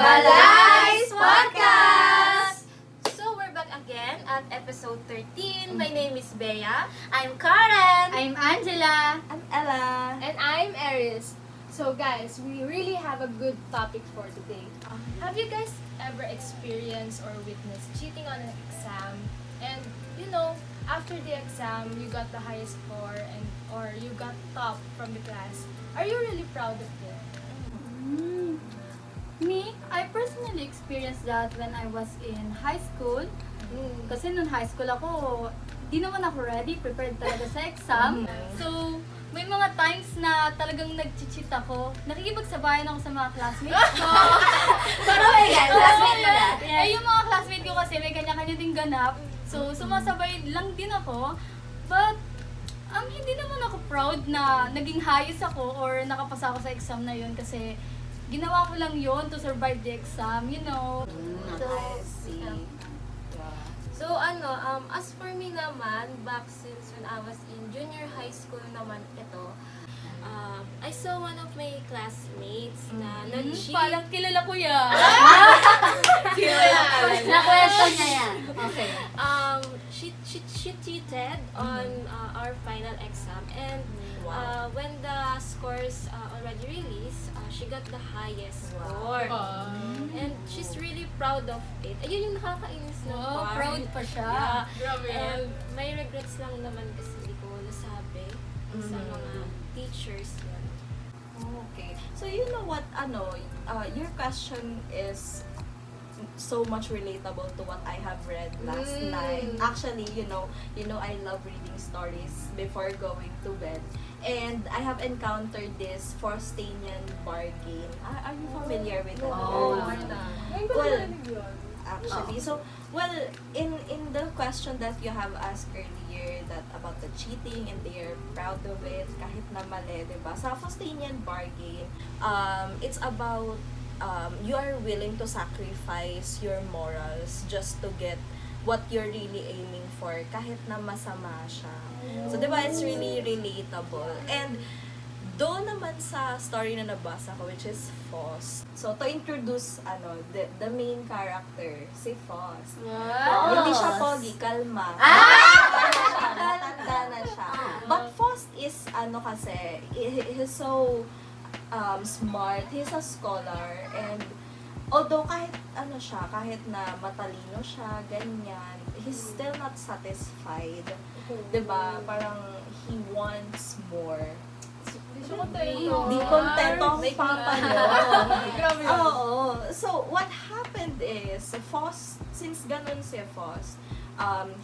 Balais Podcast! So we're back again at episode 13. My name is Bea. I'm Karen. I'm Angela. I'm Ella. And I'm Aris. So guys, we really have a good topic for today. Have you guys ever experienced or witnessed cheating on an exam? And after the exam, you got the highest score or you got top from the class. Are you really proud of it? Me, I personally experienced that when I was in high school. Kasi nung high school ako, di naman ako ready, prepared talaga sa exam. So, may mga times na talagang nag-cheat ako. Nakikipagsabayan ako sa mga classmates ko. Pero classmate mo na. Eh, yung mga classmates ko kasi may kanya-kanya ding ganap. So, sumasabay lang din ako. But, hindi naman ako proud na naging highest ako or nakapasa ako sa exam na yun kasi ginawa ko lang yun to survive the exam, So, I see. So as for me naman, back since when I was in junior high school naman ito, I saw one of my classmates na nag-cheat. Parang kilala ko yan. Nakwento niya yan. Okay. She cheated on our final exam, and when the scores already released, she got the highest score. And she's really proud of it. Ayun yung nakakainis na Wow, part. proud pa siya. Yeah. And may regrets lang naman kasi hindi ko nasabi sa mga teachers yan. Okay. So you know what, your question is so much relatable to what I have read last night. Actually, you know, I love reading stories before going to bed. And I have encountered this Forstanian bargain. Are you familiar with it? Oh, Well, actually, in the question that you have asked earlier, that about the cheating and they are proud of it kahit na mali, diba? Sa Forstanian bargain, it's about you are willing to sacrifice your morals just to get what you're really aiming for kahit na masama siya. So, diba, it's really relatable. And doon naman sa story na nabasa ko, which is Faust. So, to introduce, the main character, si Faust. Hindi siya pogi, kalma. Matanda na siya. But Faust is, kasi, he's so smart, he's a scholar, and although kahit kahit na matalino siya, ganyan, he's still not satisfied. Diba? Parang he wants more. Di kontento ang papa niya. Oo. So, what happened is, Faust, since ganun si Faust,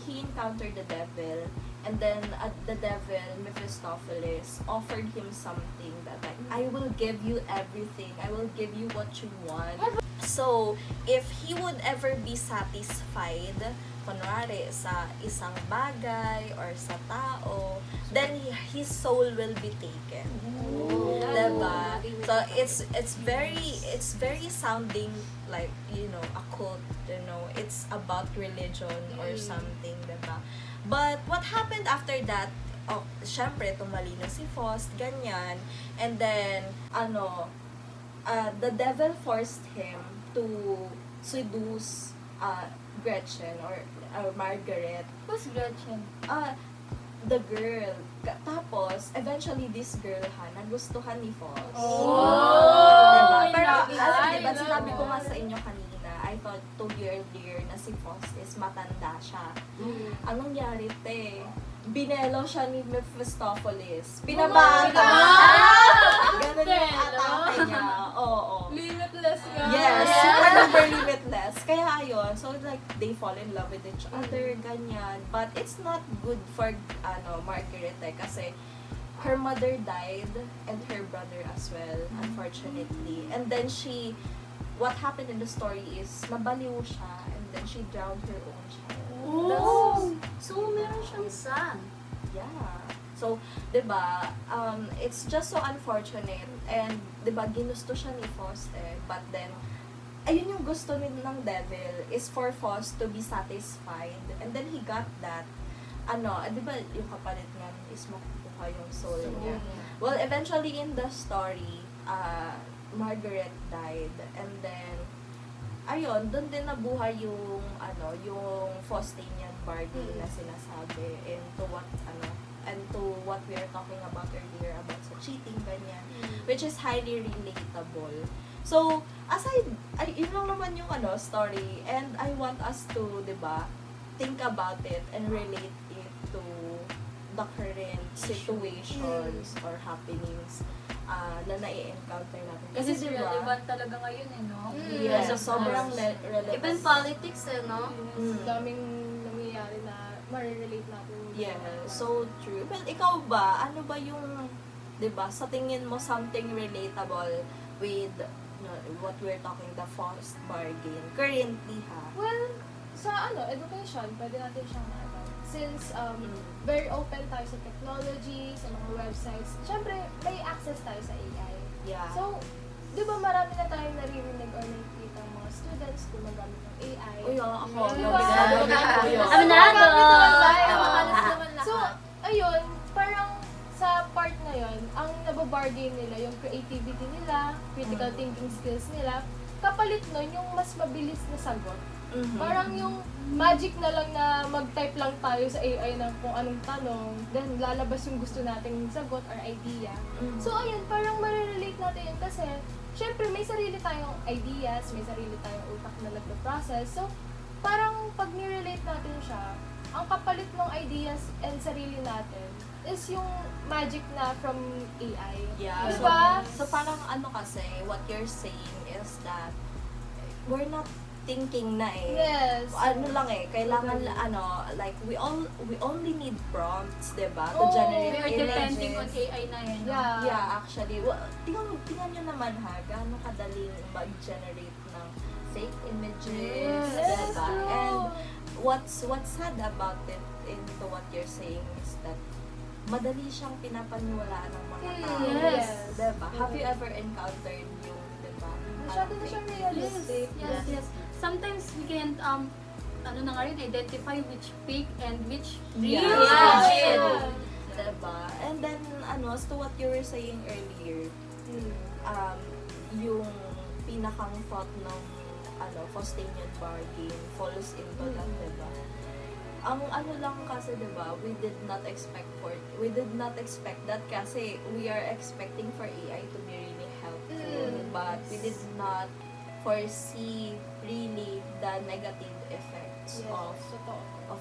he encountered the devil, and then the devil, Mephistopheles, offered him something that like, I will give you everything. I will give you what you want. So, if he would ever be satisfied, kunwari, sa isang bagay or sa tao, then his soul will be taken. Diba? So, it's very sounding like, a cult, it's about religion or something, diba? But what happened after that, syempre, tumalino si Faust, ganyan, and then, the devil forced him to seduce Gretchen or Margaret. Who's Gretchen? The girl. Tapos, eventually, this girl, nagustuhan ni Faust. Diba? Pero, diba, sinabi ko nga sa inyo kanina, I told you earlier na si Faust is matanda siya. Anong nangyari, te? Binelo siya ni Mephistopheles. Pinabata! Ganun yung atake niya. Oo. Limitless ka. Yes, super duper limitless. Kaya ayun, so like they fall in love with each other, ganyan. But it's not good for Margaret kasi her mother died and her brother as well, unfortunately. And then what happened in the story is nabaliw siya and then she drowned her own child. So, meron siyang son. Yeah. So, 'di ba? It's just so unfortunate, and 'di ba ginusto siya ni Faust but then ayun yung gusto ng devil is for Faust to be satisfied, and then he got that. 'Di ba yung kapalit nga is makukuha yung soul niya. Well, eventually in the story, Margaret died, and then ayun, doon din nabuhay yung yung Faustinian bargain na sinasabi and to what we are talking about earlier about sa cheating ganyan, which is highly relatable. So, yun lang naman yung story, and I want us to, 'di ba, think about it and relate it to the current situations or happenings na nai-encounter natin. Kasi diba, relevant talaga ngayon no? yes, sobrang relevant. Even politics, no? Daming nangyayari na marirelate natin. Yeah, so true. Well, ikaw ba, ano ba yung, 'di ba, sa tingin mo something relatable with what we're talking, the forced bargain currently, ha? Well, sa education, pwede natin siyang since very open tayo sa technology, sa mga websites, syempre may access tayo sa AI. Yeah. So, di ba marami na tayong naririnig or nakikita ng mga students gumagamit ng AI. Uy, ako. Diba? Aminado! Halos naman lahat. So, ayun, parang sa part na yun, ang nababargain nila, yung creativity nila, critical thinking skills nila, kapalit nun yung mas mabilis na sagot. Parang yung magic na lang na mag-type lang tayo sa AI ng kung anong tanong, then lalabas yung gusto nating sagot or idea. So ayun, parang marirelate natin yun kasi syempre may sarili tayong ideas, may sarili tayong utak na nagpo-process. So parang pag nirelate natin siya, ang kapalit ng ideas and sarili natin is yung magic na from AI. Yeah. Diba? So parang kasi, what you're saying is that we're not thinking na Yes. Kailangan like we only need prompts, 'di ba? To Oh, generate We are images. depending on AI na yun. no? Yeah. Yeah, actually. Tingnan nyo naman gaano kadaling mag-generate ng fake images, Yes, diba? true. And what's sad about it into what you're saying is that madali siyang pinapaniwalaan ng mga tao. Yes. Diba? Have you ever encountered yung, diba? Masyado na siyang realistic. Yes. Sometimes we can identify which fake and which real. Yeah. Yeah. Diba? And then, as to what you were saying earlier, yung pinakang thought ng Faustinian bargain falls into that, diba? Ang lang kasi, diba, we did not expect that kasi we are expecting for AI to be really helpful, but we did not foresee really the negative effects of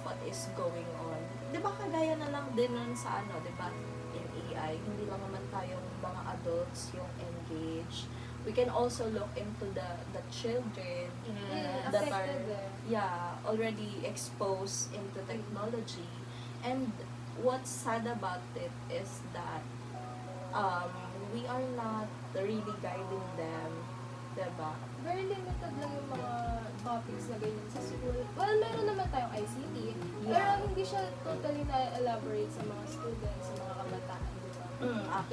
what is going on. Diba, kagaya na lang din nun sa diba, in AI, hindi lang naman tayong mga adults yung engaged. We can also look into the children that are already exposed into technology. And what's sad about it is that we are not really guiding them, diba? Very limited lang yung mga topics na ganyan sa school. Well, meron naman tayong ICT, pero hindi siya totally na-elaborate sa mga students, sa mga kabataan, diba?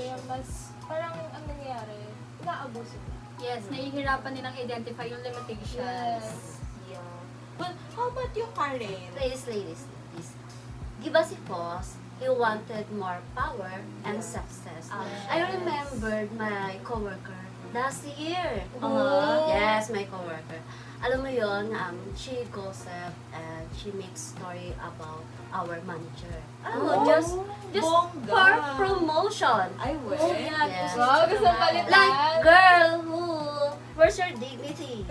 Kaya mas, parang ang nangyayari, inaabuso na. Yes, nahihirapan nilang identify yung limitations. Yeah. Well, how about you, Karen? Ladies. Di ba si Foss, he wanted more power and success. I remembered my coworker last year. Yes, my coworker. Alam mo yon, she gossip and she makes story about our manager. Just Bongga. for promotion. Ay, we. Yes. Wow, gusto palitan! Like, girl, where's your dignity?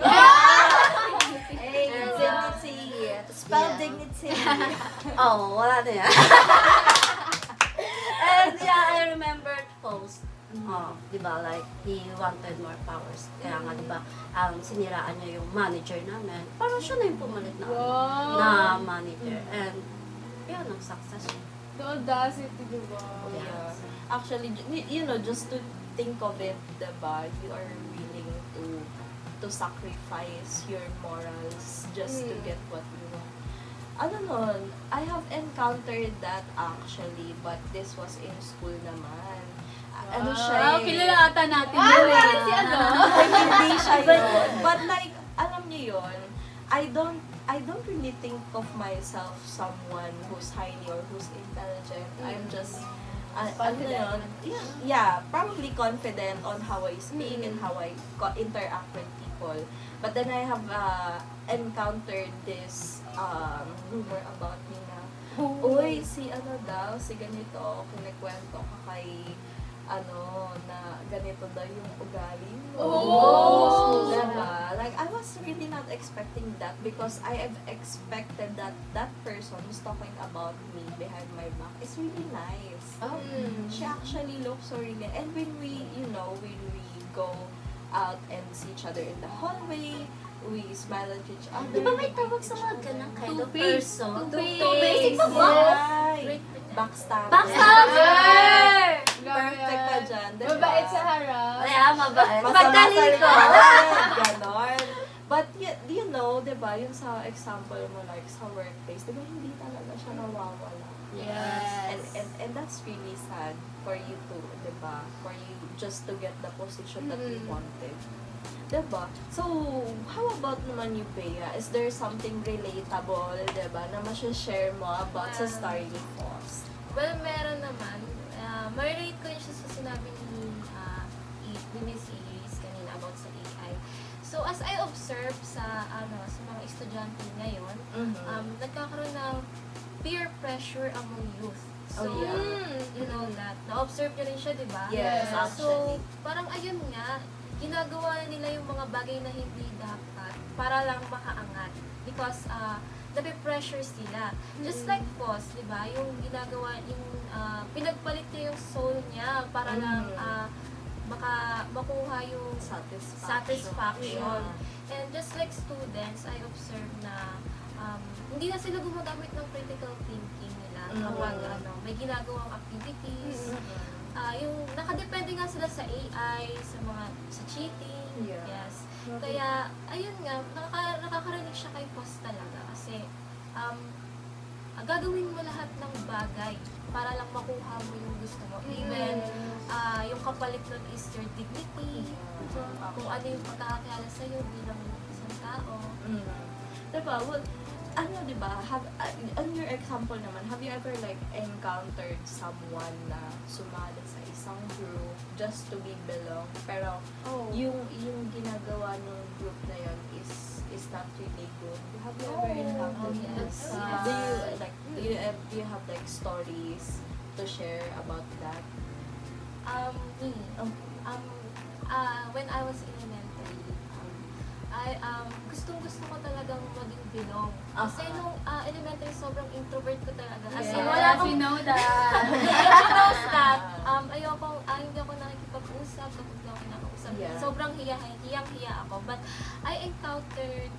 Hey, dignity. Spell Yeah. dignity. Oh, wala na yan. And yeah, I remember post. Di ba, like, he wanted more powers. Kaya nga, di ba, siniraan niya yung manager namin. Parang siya na yung pumalit na, Wow. na manager. And, yun, ang success niya. The audacity, diba? Yeah. Actually, just to think of it, diba, you are willing to sacrifice your morals just to get what you want. I have encountered that actually, but this was in school naman. Wow, kilala ata natin Ah, yun. parang si Hindi siya yun. But like, alam niyo yun, I don't really think of myself someone who's highly or who's intelligent. I'm just Confident. Probably confident on how I speak and how I interact with people. But then I have encountered this rumor about me na, uy, si ganito, kinikwento ka kay, na ganito daw yung ugali mo. Oh! Diba? Like, I was really not expecting that because I have expected that that person who's talking about me behind my back is really nice. She actually looks so really, and when we go out and see each other in the hallway, we smile at each other. Di ba may tawag sa mga ganang kind of Two-faced. person? Two-faced. Two-faced. Right. Backstabber. Backstabber! Perfect ka dyan, diba? Mabait sa harap. Ay, mabait. Masama sa Magkalito. likod, ganon. But you know, diba, yung sa example mo like sa workplace, diba hindi talaga siya nawawala. Yes. And that's really sad for you to, diba? For you just to get the position that you wanted. Diba? So, how about naman you, Bea? Is there something relatable, diba, na share mo about sa story ni Foss? Well, meron naman. Ma-relate ko yun siya sa sinabi ni Miss Iris kanina about sa AI. So, as I observe sa mga estudyante ngayon, nagkakaroon ng peer pressure among youth. So, Oh, yeah. you know that. Na-observe nyo rin siya, di ba? Yes, So, actually. parang ayun nga, ginagawa na nila yung mga bagay na hindi dapat para lang makaangat. Because, nape-pressure sila. Just like Foss, di ba? Yung ginagawa, yung pinagpalit niya yung soul niya para lang makuha yung satisfaction. Yeah. And just like students, I observe na hindi na sila gumagamit ng critical thinking nila kapag may ginagawang activities. Yung nakadepende nga sila sa AI, sa cheating. Yeah. Yes. Kaya, ayun nga, nakakarinig siya kay Foss talaga kasi gagawin mo lahat ng bagay para lang makuha mo yung gusto mo. Even yung kapalit nun is your dignity, kung ano yung pagkakakilala sa'yo bilang isang tao. Diba? Well, diba? On your example naman, have you ever like encountered someone na sumali sa isang group just to be belong? Pero yung ginagawa ng group na yun is not really good. Have you ever encountered that? Yes. Do you have like stories to share about that? When I was elementary, gustong-gusto ko talagang maging belong. Kasi nung elementary, sobrang introvert ko talaga. As in, Yeah. wala akong We know that. she knows that. Hindi ako nakikipag-usap kapag hindi ako kinakausap. Yeah. Sobrang hiyang-hiya ako. But I encountered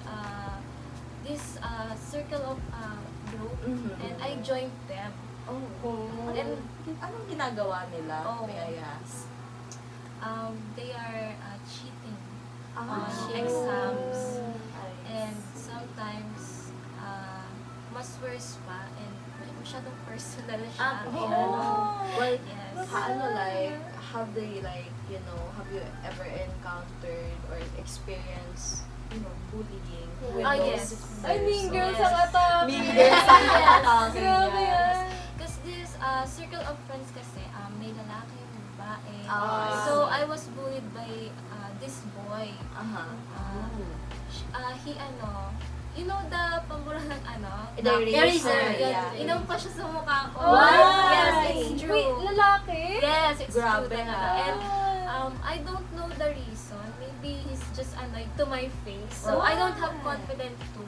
this circle of group and I joined them. And anong ginagawa nila? Oh. May I ask? They are cheating Ah, on shit. exams. Ay. And sometimes, mas worse pa, and masyadong personal siya. Well, Yes. have they have you ever encountered or experienced, bullying with Yes. those Ay, mean girls persons? ang attack. Mean girls ang Yes. atake Grabe niya. yan. Because this circle of friends kasi, may lalaki, may babae. Ah. So, I was bullied by this boy. Aha. He you know the pambura ng The na- eraser, Yun, yeah. Inom pa siya sa mukha ko. Why? Yes, it's true. Wait, lalaki? Yes, it's Grabe true talaga. ha. And I don't know the reason. Maybe he's just annoyed to my face. So I don't have confidence to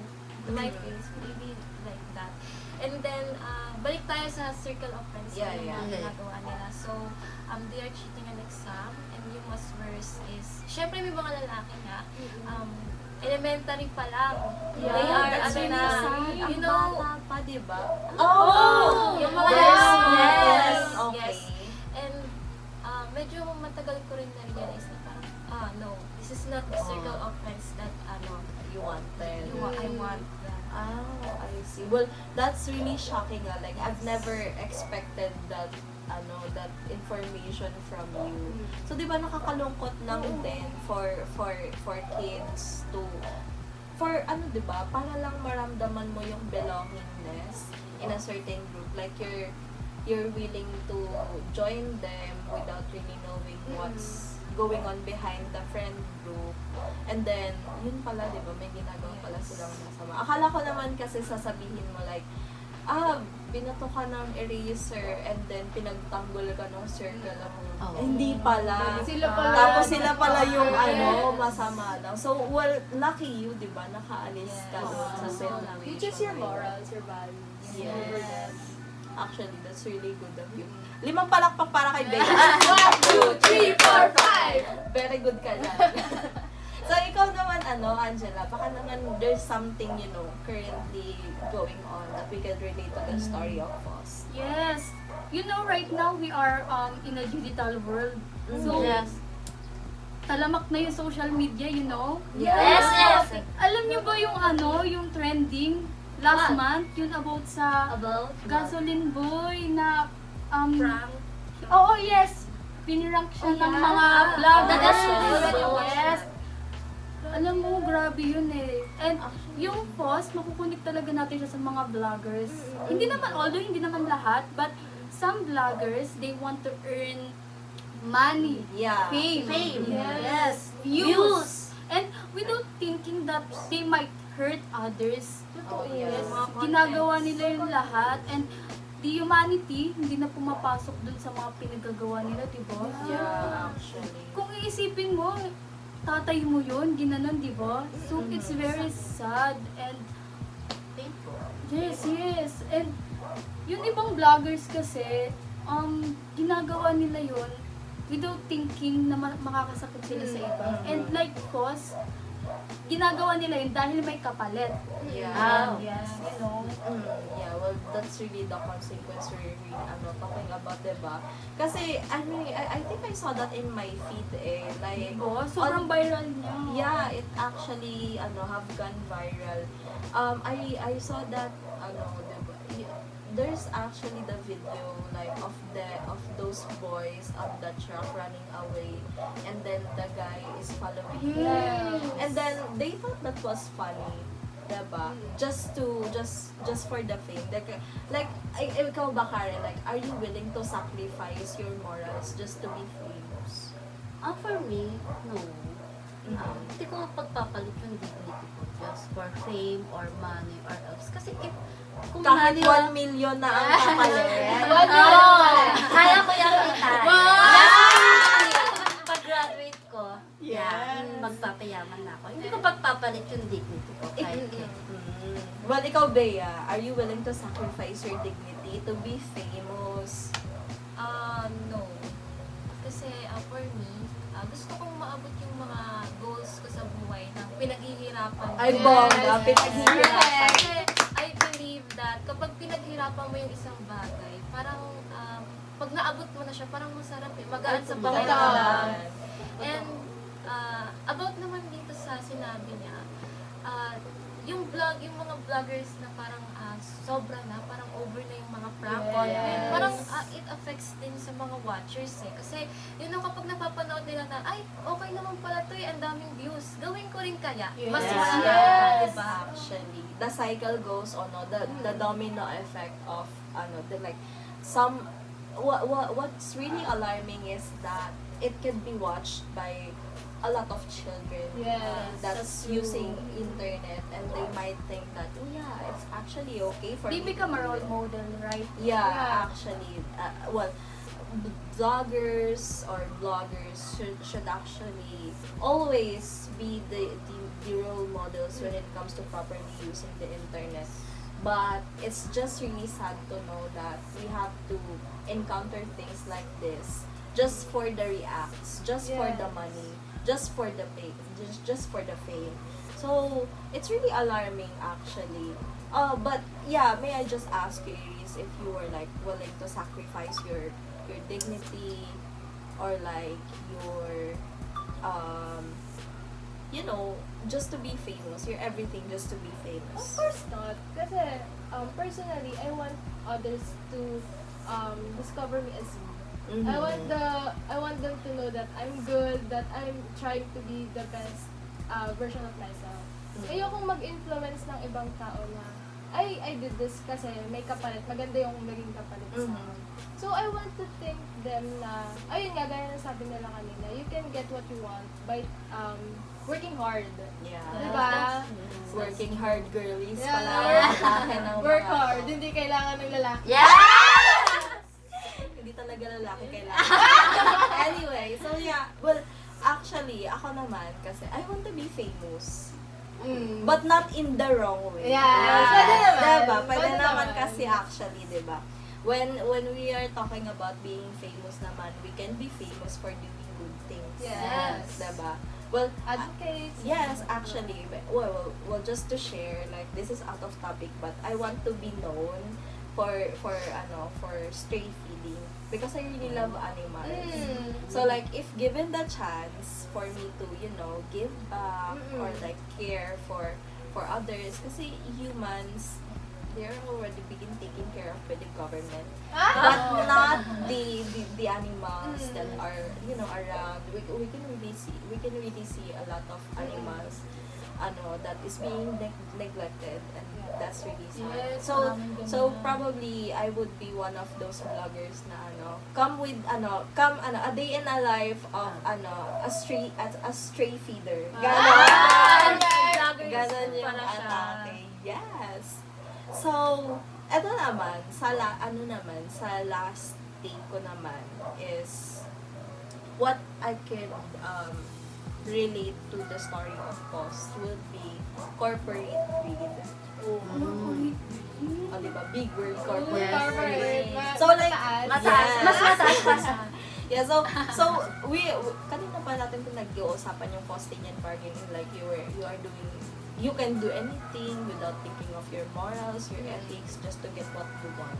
my face. Maybe like that. And then, balik tayo sa circle of friends Yeah, yung yeah. mga ginagawa nila. So, they are cheating an exam. And yung mas worse is, syempre may mga lalaki nga, elementary pa lang. Yeah, They are, that's really sad. you Ang know, bata pa, diba? yung mga Yes. yes, Okay. yes. And medyo matagal ko rin na-realize na parang, no, this is not the circle of friends that, You wanted. I want. Yeah. I see. Well, that's really shocking. Like, I've never expected that that information from you. So, di ba nakakalungkot lang din for kids to di ba, para lang maramdaman mo yung belongingness in a certain group. Like, you're willing to join them without really knowing what's going on behind the friend group. And then, yun pala, di ba, may ginagawa pala silang masama. Akala ko naman kasi sasabihin mo like, binato ka ng eraser and then pinagtanggol ka ng circle mo. Oh. Hindi pala. Sila pala. Tapos sila pala yung masama lang. So, well, lucky you, di ba? Nakaalis ka doon sa situation. You choose your morals, your values. Over them. Actually, that's really good of you. 5 palakpak para kay Bea. 1, 2, 3, 4, 5! Very good ka dyan. So, ikaw naman, Angela, baka naman there's something, currently going on that we can relate to the story of us. Yes. Right now we are in a digital world. So, Yes. talamak na yung social media, Yes, yes. Alam niyo ba yung trending last What? month, yun about sa About? gasoline boy na Prank. Oo, yes. Pinirank siya ng mga vloggers. Yes. Alam mo, grabe yun eh. And yung post, makukunik talaga natin siya sa mga vloggers. Hindi naman lahat, but some vloggers, they want to earn money, Yeah. fame, Yes. views. And without thinking that they might hurt others. Oh, yes. Ginagawa nila yung lahat. And the humanity, hindi na pumapasok dun sa mga pinagagawa nila, diba? Yeah, actually. Kung iisipin mo, tatay mo yun, ginanon, di ba? So, it's very sad. And, yes. And, yung ibang vloggers kasi, ginagawa nila yun without thinking na makakasakit sila sa iba. And like cause, ginagawa nila yun dahil may kapalit. Yeah. Yes, Yeah, well, that's really the consequence we're really talking about, diba? Kasi, I think I saw that in my feed like, Oh, sobrang viral niya. yeah, it actually, have gone viral. I saw that, diba, there's actually the video, like, of those boys on the truck running away, and then the guy is following them. Yes. And then, they thought that was funny. Diba? Just for the fame. Like, ikaw ba, Karen, like, are you willing to sacrifice your morals just to be famous? For me, no. Hindi ko pagpapalit yung dignity ko just for fame or money or else. Kasi kung Kahit money 1 million na ang kapalit. Kaya ko yung itay. Pag-graduate ko, magpapayaman na ako. Hindi ko pagpapalit yung dignity ko. Kahit Well, ikaw, Bea, are you willing to sacrifice your dignity to be famous? No. Kasi for me, gusto kong maabot yung mga goals ko sa buhay na pinaghihirapan ko. Ay, bongga, pinaghihirapan. Kasi I believe that kapag pinaghirapan mo yung isang bagay, parang pag naabot mo na siya, parang masarap eh. Magaan sa pakiramdam. And about naman dito sa sinabi niya, yung mga vloggers na parang sobra na, parang over na yung mga prank content. Parang it affects din sa mga watchers eh. Kasi kapag napapanood nila na, ay, okay naman pala to eh, ang daming views. Gawin ko rin kaya. Mas marami, diba? Actually, the cycle goes on, the domino effect of, what's really alarming is that it can be watched by a lot of children that's using internet, and they might think that, oh yeah, it's actually okay for They me become to a do role it. model, right? Yeah, actually, vloggers or bloggers should actually always be the role models when it comes to properly using the internet. But it's just really sad to know that we have to encounter things like this just for the reacts, just for the money, just for the pay, just for the fame. So it's really alarming, actually. But yeah, may I just ask you, Iris, if you were like willing to sacrifice your dignity or like your just to be famous, your everything just to be Of famous? course not. Kasi, personally, I want others to discover me as me. Mhm. I want them to know that I'm good, that I'm trying to be the best version of myself. Ayokong mag-influence ng ibang tao na I did this kasi may kapalit. Maganda yung maging kapalit sa Mhm. akin. So, I want to thank them na, ayun nga, gaya na sabi nila kanina, you can get what you want by working hard. Yeah. Diba? Working hard girlies Yeah. pala. Lalaki ng Work mga- hard. Hindi kailangan ng lalaki. Hindi talaga lalaki kailangan. Anyway, so yeah. Well, actually, ako naman, kasi I want to be famous. But not in the wrong way. Yeah. Pwede naman. Diba? Pwede Pwede naman naman. kasi actually, diba? When we are talking about being famous naman, we can be famous for doing good things. Yes. Diba? Well, Advocates. yes, actually. Well, just to share, like, this is out of topic, but I want to be known for stray feeding because I really love animals. So like if given the chance for me to, give back or like care for others, kasi humans, they're already being taken care of by the government, but not the animals that are around. We can really see a lot of animals that is being neglected, and that's really sad. Yes, So probably I would be one of those vloggers na come a day in a life of a stray feeder. Ganon. Ganon yung atake. Yes. So, eto naman, sa last take ko naman is what I can relate to the story of Post will be corporate greed. Oh, diba? Big word, corporate Yes. greed. Corporate. So like, Mataas. yes. Mas mataas pa sa... Yeah, so kanina pa natin kung nag-uusapan yung Faustinian bargaining, like you can do anything without thinking of your morals, your ethics, just to get what you want.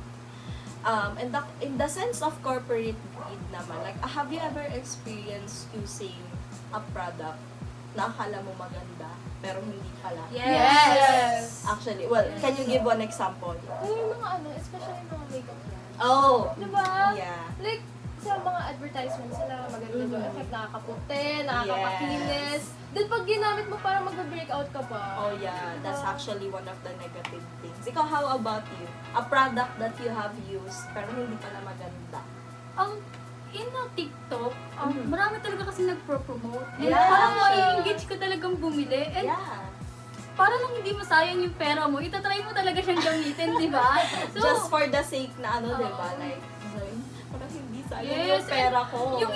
And in the sense of corporate greed naman, like, have you ever experienced using a product na akala mo maganda, pero hindi pala? Yes. Actually, well, can you give one example? Yung mga especially yung mga makeup brands. Oh, Diba? yeah. Like, sa mga advertisements nila, maganda daw effect, nakakaputi, nakakapakinis. Then pag ginamit mo, parang mag-breakout ka pa. Oh yeah, that's actually one of the negative things. Ikaw, how about you? A product that you have used, pero hindi pala maganda. In TikTok, marami talaga kasi nagpro-promote. And Yeah. parang ma-engage ka talagang bumili. And Yeah. para lang hindi masayang yung pera mo, itatry mo talaga siyang gamitin, di ba? Just for the sake na Oo. diba? Like, parang hindi sayang Yes, yung pera ko. Yung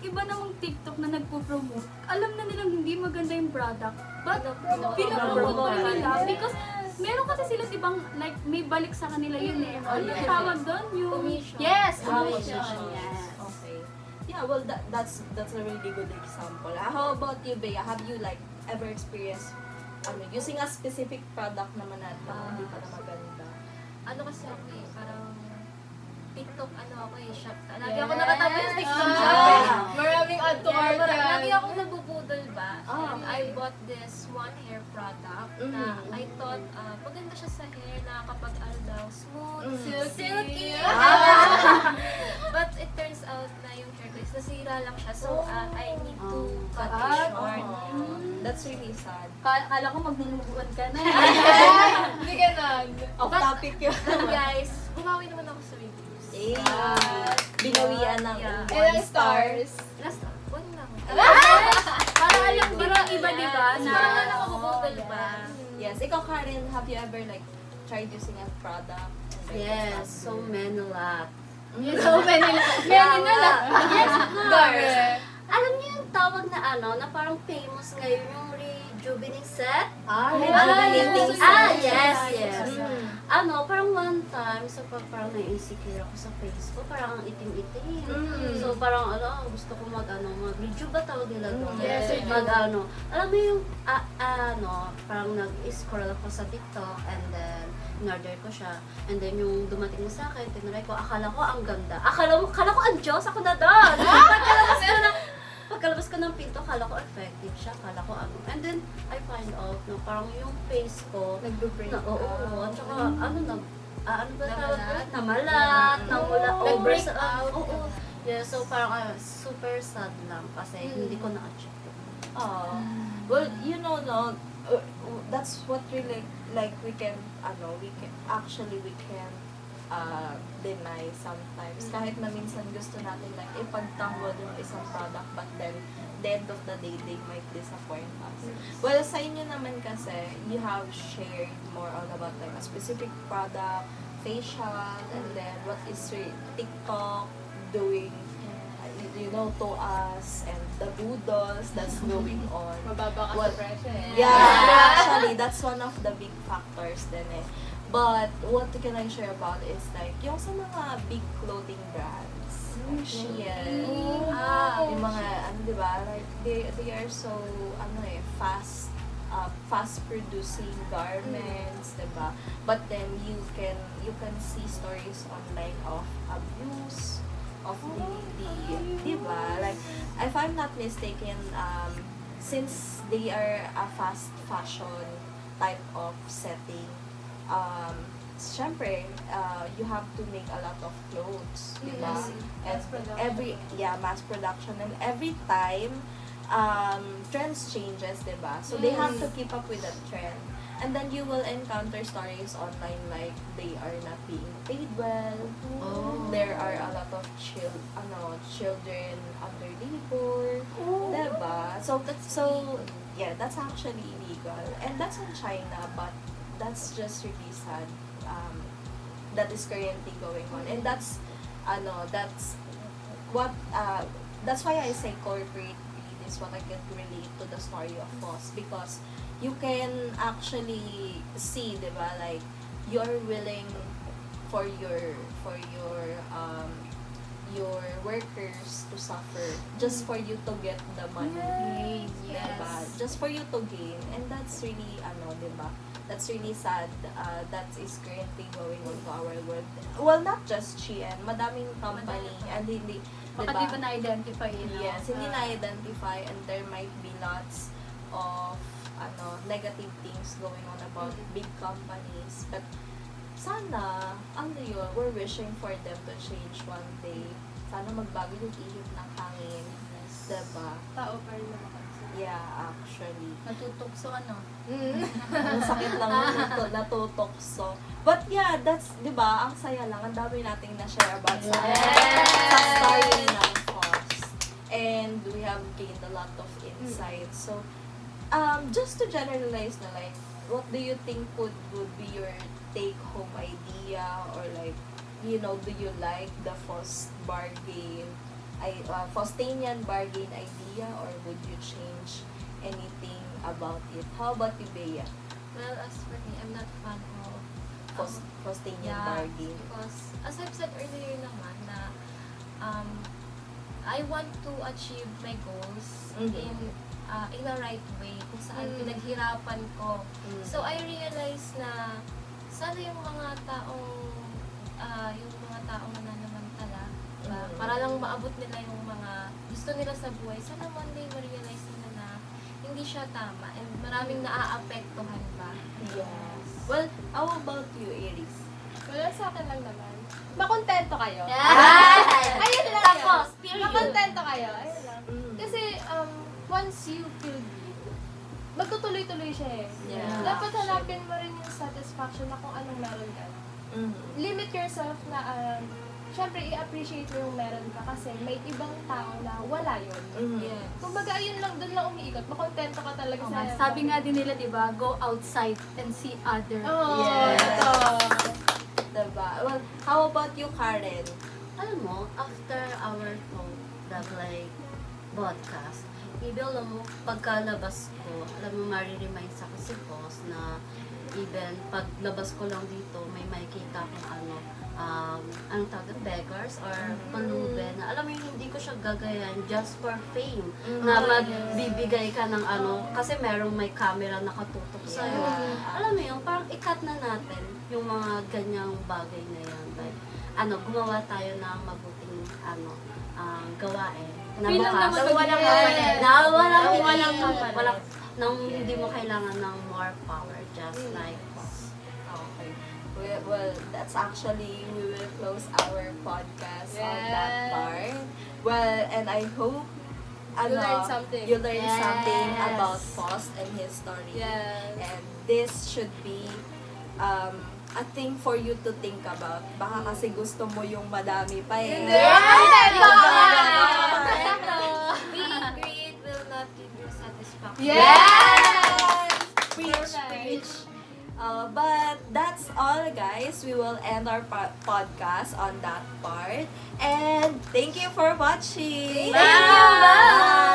iba namang TikTok na nagpo-promote, alam na nilang hindi maganda yung product, but pinapromote Pinapromote nila. nila. Because meron kasi sila ibang, like, may balik sa kanila yun eh. Oh, Ano yes. tawag doon? Yung... Commission. Yes, Commission. commission. Yes. Okay. Yeah, well, that's a really good example. How about you, Bea? Have you like ever experienced using a specific product naman na hindi pa na maganda? Ano kasi ako parang TikTok, shop. Lagi ako nakatabi sa TikTok Ah. shop eh. Maraming add to cart yan. Lagi ako nagbubudol ba? Ah, And okay. I bought this one hair product na I thought maganda siya sa hair, nakakapag daw, smooth, silky. But it turns out na yung hair ko is nasira lang siya. So I need to cut it short. That's really sad. Kala ko maglulubuan ka na. Hindi ganun. Off topic yun. But guys, bumawi naman ako sa reviews. Eh, binawian ng Yeah. one Ilang star. stars? Last, one lang. Para alam din ng iba, di ba? Mas Na, parang nakabubudol ba? Yes. Ikaw, Karen, have you ever like tried using a product? and, like, Yes, it's so not good? many lot. so many na lang. Yes, of course. Correct. Alam niyo yung tawag na na parang famous ngayon yung rejuvenating set? Rejuvenating yes, yes. Mm. Parang one time, so parang na-insecure ako sa face ko, parang ang itim-itim. So parang gusto ko mag-rejuve ba tawag nila doon? Yes, alam mo yung, parang nag-scroll ako sa TikTok and then in-order ko siya. And then yung dumating na sa akin, tinry ko, akala ko ang ganda. Akala ko ang Diyos, ako na doon. Pagkalabas ko ng pinto, akala ko effective siya, akala ko And then, I find out na parang yung face ko, Nag-break oo, at saka ano ba tawag doon? Namalat? Namalat, namula, Nag-break out. Oo. Yeah, so parang super sad lang kasi hindi ko na-achieve. Well, that's what really like we can deny sometimes kahit na minsan gusto natin like ipagtanggol yung isang product but then the end of the day they might disappoint us. Well, sa inyo naman kasi you have shared more on about like a specific product, facial, and then what is your TikTok doing to us and the doodles that's going on. Mababa ka Well, sa presyo eh. Yeah, actually, that's one of the big factors din eh. But what can I share about is like, yung sa mga big clothing brands, like Shein, yung mga, di ba, like, they are so, fast producing garments, di ba? But then you can see stories online of abuse, of the di ba? Like, if I'm not mistaken, since they are a fast fashion type of setting, syempre, you have to make a lot of clothes, di ba? Mass production. Mass production. And every time, trends changes, di ba? So, they have to keep up with the trend. And then you will encounter stories online like they are not being paid well. Oh. There are a lot of children under labor. Diba? So that's actually illegal. And that's in China, but that's just really sad. That is currently going on. And that's why I say corporate greed is what I can relate to the story of Boss, because you can actually see, diba, like you're willing for your workers to suffer just for you to get the money, diba? Just for you to gain, and that's really diba? That's really sad. That is currently going on to our world. Well, not just Shein, madaming company, and hindi, Baka di ba na-identify yun? yes, hindi na-identify, and there might be lots of negative things going on about big companies. But sana, we're wishing for them to change one day. Sana magbago yung ihip ng hangin. Diba? Tao pa rin naman kasi. Yeah, actually. Natutokso Ang sakit lang natutokso. But yeah, that's, diba, ang saya lang. Ang dami nating na-share about sa story ng Foss. And we have gained a lot of insights. So, just to generalize na, like, what do you think would be your take-home idea, or like, do you like the Fostanian bargain idea, or would you change anything about it? How about you, Bea? Well, as for me, I'm not fan of Fostanian bargain. because as I've said earlier naman na I want to achieve my goals in a right way, kung saan pinaghirapan ko. So I realized na sana yung mga taong nananamantala, diba? Para lang maabot nila yung mga gusto nila sa buhay, sana one day ma-realize nila na hindi siya tama and maraming naaapektuhan pa. Yes. Well, how about you, Aries? Wala sa akin lang naman. Makontento kayo. Ayun lang Tapos, yun. period. Makontento kayo. Ayun lang. Kasi, once you feel good, magtutuloy-tuloy siya eh. Yeah. Dapat hanapin mo rin yung satisfaction na kung anong meron ka. Limit yourself na, syempre, i-appreciate mo yung meron ka kasi may ibang tao na wala yun. Yes. Kumbaga, ayun lang, dun lang umiikot. Makontento ka talaga sa... Sabi nga din nila, di ba, go outside and see other. Oh, Yes. ito. Diba? Well, how about you, Karen? Alam mo, after our podcast, maybe alam mo, pagkalabas ko, alam mo, mariremind sa kasi boss na even paglabas ko lang dito, may makikita akong anong tawag, beggars or manube na alam mo yung hindi ko siya gagayan just for fame na magbibigay ka ng kasi merong may camera nakatutok sa'yo. Alam mo yung parang ikat na natin yung mga ganyang bagay na yan. Like, gumawa tayo ng mabuting gawain. Na Feel lang naman walang mag-yes. nang hindi mo kailangan ng more power, just like us. Okay. Well, that's actually, we will close our podcast on that Yes. part. Well, and I hope ano, learn something. you learn Yes. something about Faust and his story. Yes. And this should be a thing for you to think about. Baka kasi gusto mo yung madami pa eh. Hindi. Being great will not give you satisfaction. Yes! Preach, Perfect. preach. But that's all, guys. We will end our podcast on that part. And thank you for watching. Thank you. Bye.